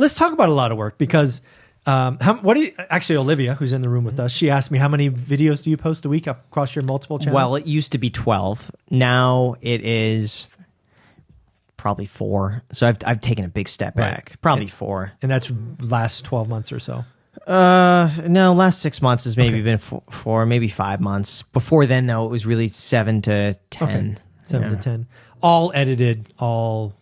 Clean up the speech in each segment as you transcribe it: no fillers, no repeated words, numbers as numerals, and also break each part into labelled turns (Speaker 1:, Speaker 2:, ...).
Speaker 1: let's talk about a lot of work because actually Olivia, who's in the room with us, she asked me, how many videos do you post a week across your multiple channels?
Speaker 2: Well, it used to be 12. Now it is probably 4. So I've taken a big step back. Probably 4.
Speaker 1: And that's last 12 months or so.
Speaker 2: No, last 6 months has maybe been 4, maybe 5 months. Before then, though, it was really 7 to 10.
Speaker 1: Okay. 7 to 10. All edited, all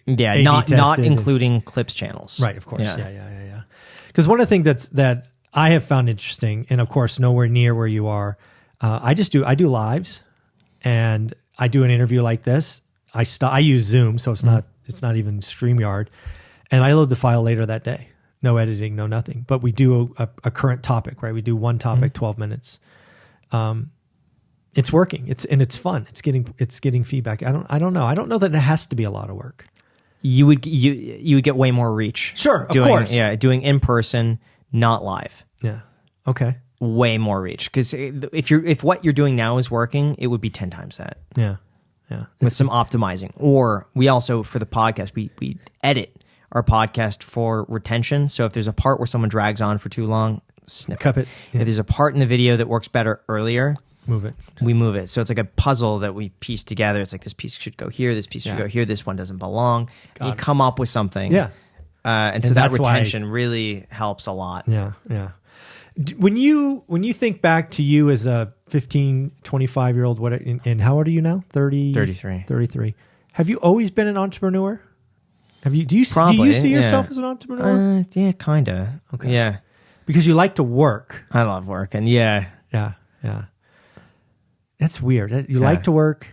Speaker 2: not including clips channels.
Speaker 1: Right, of course. Yeah. Because one of the things that I have found interesting, and of course nowhere near where you are, I do lives, and I do an interview like this. I use Zoom, so it's not even StreamYard, and I load the file later that day. No editing, no nothing. But we do a current topic, right? We do one topic, 12 minutes. It's working. It's fun. It's getting feedback. I don't know. I don't know that it has to be a lot of work.
Speaker 2: You would get way more reach.
Speaker 1: Sure, of course.
Speaker 2: Yeah, doing in person, not live.
Speaker 1: Yeah. Okay.
Speaker 2: Way more reach, because if what you're doing now is working, it would be 10 times that.
Speaker 1: Yeah.
Speaker 2: With some optimizing. Or we also, for the podcast, we edit our podcast for retention. So if there's a part where someone drags on for too long, snip
Speaker 1: Cup it. Yeah.
Speaker 2: If there's a part in the video that works better earlier,
Speaker 1: move it.
Speaker 2: We move it. So it's like a puzzle that we piece together. It's like this piece should go here, this piece should go here, this one doesn't belong. You come up with something.
Speaker 1: Yeah.
Speaker 2: And so that retention really helps a lot.
Speaker 1: Yeah. When you think back to you as a 15, 25-year-old, and how old are you now? 30?
Speaker 2: 33.
Speaker 1: 33. Have you always been an entrepreneur? Do you see yourself as an entrepreneur?
Speaker 2: Yeah, kind of.
Speaker 1: Okay.
Speaker 2: Yeah.
Speaker 1: Because you like to work.
Speaker 2: I love working. Yeah.
Speaker 1: That's weird. You like to work.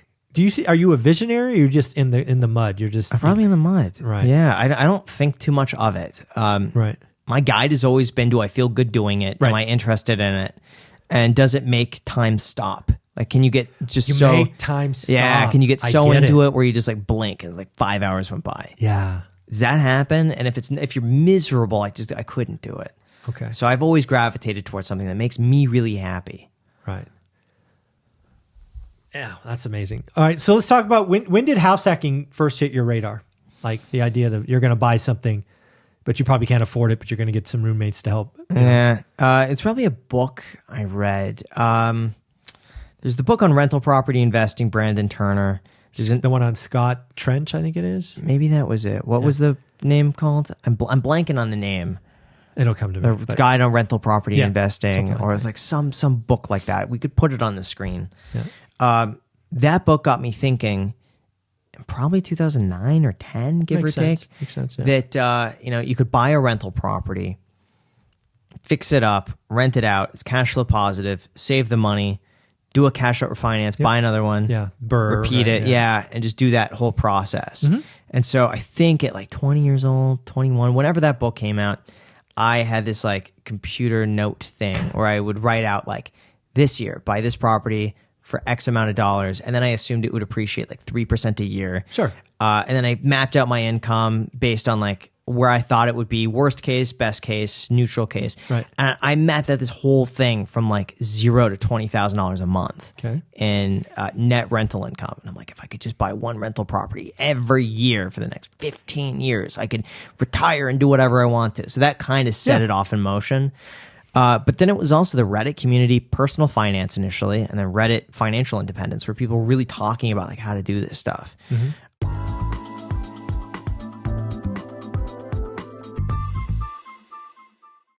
Speaker 1: Are you a visionary, or you're just in the mud?
Speaker 2: I'm probably in the mud.
Speaker 1: Right.
Speaker 2: Yeah. I don't think too much of it.
Speaker 1: Right.
Speaker 2: My guide has always been, do I feel good doing it?
Speaker 1: Right.
Speaker 2: Am I interested in it? And does it make time stop? Like, can you get
Speaker 1: make time stop?
Speaker 2: Yeah. Can you get so into it where you just like blink and like 5 hours went by?
Speaker 1: Yeah.
Speaker 2: Does that happen? And if you're miserable, I couldn't do it.
Speaker 1: Okay.
Speaker 2: So I've always gravitated towards something that makes me really happy.
Speaker 1: Right. Yeah, that's amazing. All right, so let's talk about when did house hacking first hit your radar? Like the idea that you're going to buy something, but you probably can't afford it, but you're going to get some roommates to help.
Speaker 2: Yeah, it's probably a book I read. There's the book on rental property investing, Brandon Turner.
Speaker 1: The one on Scott Trench, I think it is.
Speaker 2: Maybe that was it. What was the name called? I'm blanking on the name.
Speaker 1: It'll come to me.
Speaker 2: The guide on rental property investing,
Speaker 1: like
Speaker 2: or it's like some book like that. We could put it on the screen.
Speaker 1: Yeah.
Speaker 2: That book got me thinking, probably 2009 or 10, give or take.
Speaker 1: Makes sense. Yeah.
Speaker 2: That you could buy a rental property, fix it up, rent it out. It's cash flow positive. Save the money, do a cash out refinance, buy another one.
Speaker 1: Yeah,
Speaker 2: repeat it. Yeah, and just do that whole process. Mm-hmm. And so I think at like 20 years old, 21, whenever that book came out, I had this like computer note thing where I would write out like, this year, buy this property for X amount of dollars. And then I assumed it would appreciate like 3% a year.
Speaker 1: Sure.
Speaker 2: And then I mapped out my income based on like where I thought it would be worst case, best case, neutral case.
Speaker 1: Right.
Speaker 2: And I mapped out this whole thing from like $0 to $20,000 a month in net rental income. And I'm like, if I could just buy one rental property every year for the next 15 years, I could retire and do whatever I want to. So that kind of set it off in motion. But then it was also the Reddit community, personal finance initially, and then Reddit financial independence, where people were really talking about like how to do this stuff.